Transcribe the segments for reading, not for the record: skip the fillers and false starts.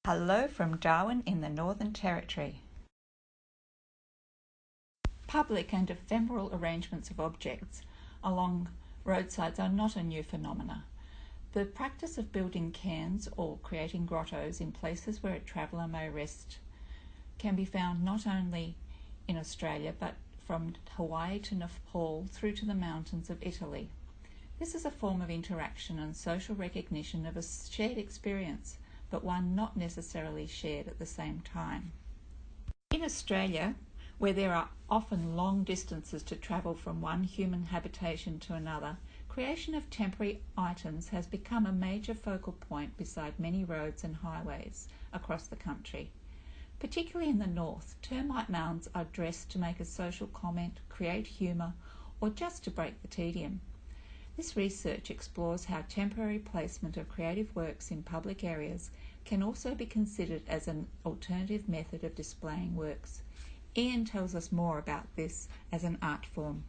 Hello from Darwin in the Northern Territory. Public and ephemeral arrangements of objects along roadsides are not a new phenomena. The practice of building cairns or creating grottos in places where a traveller may rest can be found not only in Australia but from Hawaii to Nepal through to the mountains of Italy. This is a form of interaction and social recognition of a shared experience, but one not necessarily shared at the same time. In Australia, where there are often long distances to travel from one human habitation to another, creation of temporary items has become a major focal point beside many roads and highways across the country. Particularly in the north, termite mounds are dressed to make a social comment, create humour, or just to break the tedium. This research explores how temporary placement of creative works in public areas can also be considered as an alternative method of displaying works. Ian tells us more about this as an art form.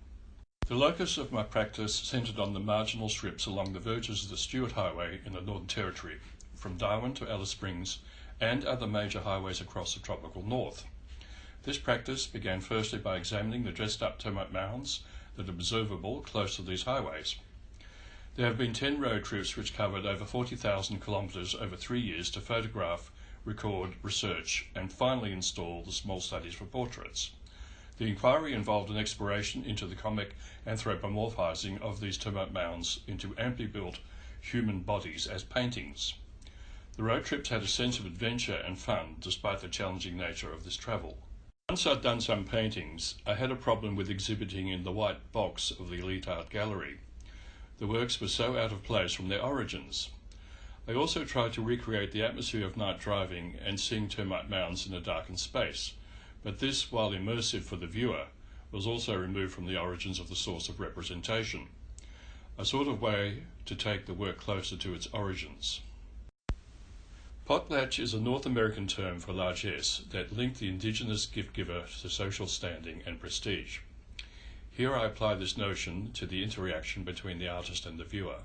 The locus of my practice centred on the marginal strips along the verges of the Stuart Highway in the Northern Territory, from Darwin to Alice Springs, and other major highways across the tropical north. This practice began firstly by examining the dressed-up termite mounds that are observable close to these highways. There have been 10 road trips which covered over 40,000 kilometres over 3 years to photograph, record, research, and finally install the small studies for portraits. The inquiry involved an exploration into the comic anthropomorphizing of these termite mounds into amply built human bodies as paintings. The road trips had a sense of adventure and fun despite the challenging nature of this travel. Once I'd done some paintings, I had a problem with exhibiting in the white box of the Elite Art Gallery. The works were so out of place from their origins. I also tried to recreate the atmosphere of night driving and seeing termite mounds in a darkened space, but this, while immersive for the viewer, was also removed from the origins of the source of representation, a sort of way to take the work closer to its origins. Potlatch is a North American term for largesse that linked the indigenous gift-giver to social standing and prestige. Here I apply this notion to the interaction between the artist and the viewer.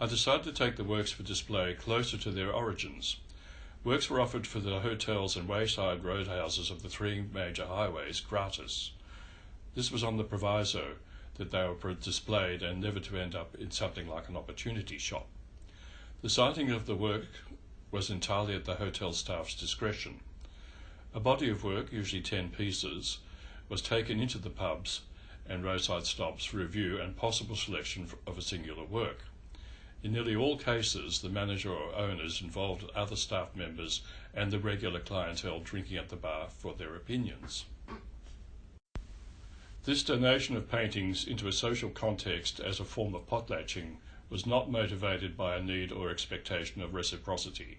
I decided to take the works for display closer to their origins. Works were offered for the hotels and wayside roadhouses of the 3 major highways gratis. This was on the proviso that they were displayed and never to end up in something like an opportunity shop. The sighting of the work was entirely at the hotel staff's discretion. A body of work, usually 10 pieces, was taken into the pubs and roadside stops for review and possible selection of a singular work. In nearly all cases, the manager or owners involved other staff members and the regular clientele drinking at the bar for their opinions. This donation of paintings into a social context as a form of potlatching was not motivated by a need or expectation of reciprocity,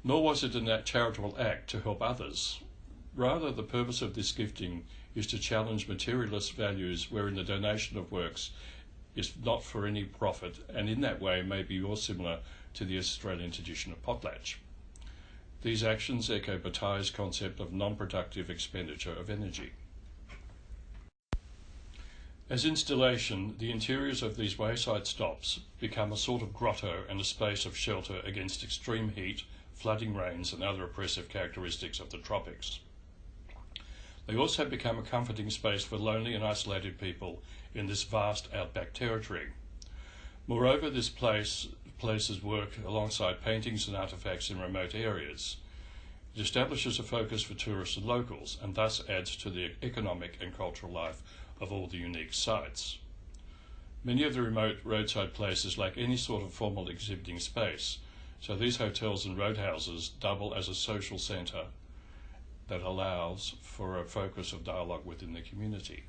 nor was it a charitable act to help others. Rather, the purpose of this gifting is to challenge materialist values wherein the donation of works is not for any profit, and in that way may be more similar to the Australian tradition of potlatch. These actions echo Bataille's concept of non-productive expenditure of energy. As installation, the interiors of these wayside stops become a sort of grotto and a space of shelter against extreme heat, flooding rains, and other oppressive characteristics of the tropics. They also become a comforting space for lonely and isolated people in this vast outback territory. Moreover, this places work alongside paintings and artefacts in remote areas. It establishes a focus for tourists and locals, and thus adds to the economic and cultural life of all the unique sites. Many of the remote roadside places lack any sort of formal exhibiting space, so these hotels and roadhouses double as a social centre that allows for a focus of dialogue within the community.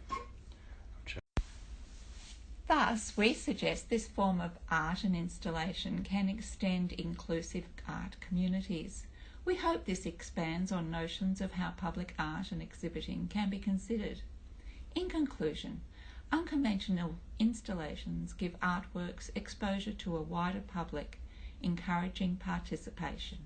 Thus, we suggest this form of art and installation can extend inclusive art communities. We hope this expands on notions of how public art and exhibiting can be considered. In conclusion, unconventional installations give artworks exposure to a wider public, encouraging participation.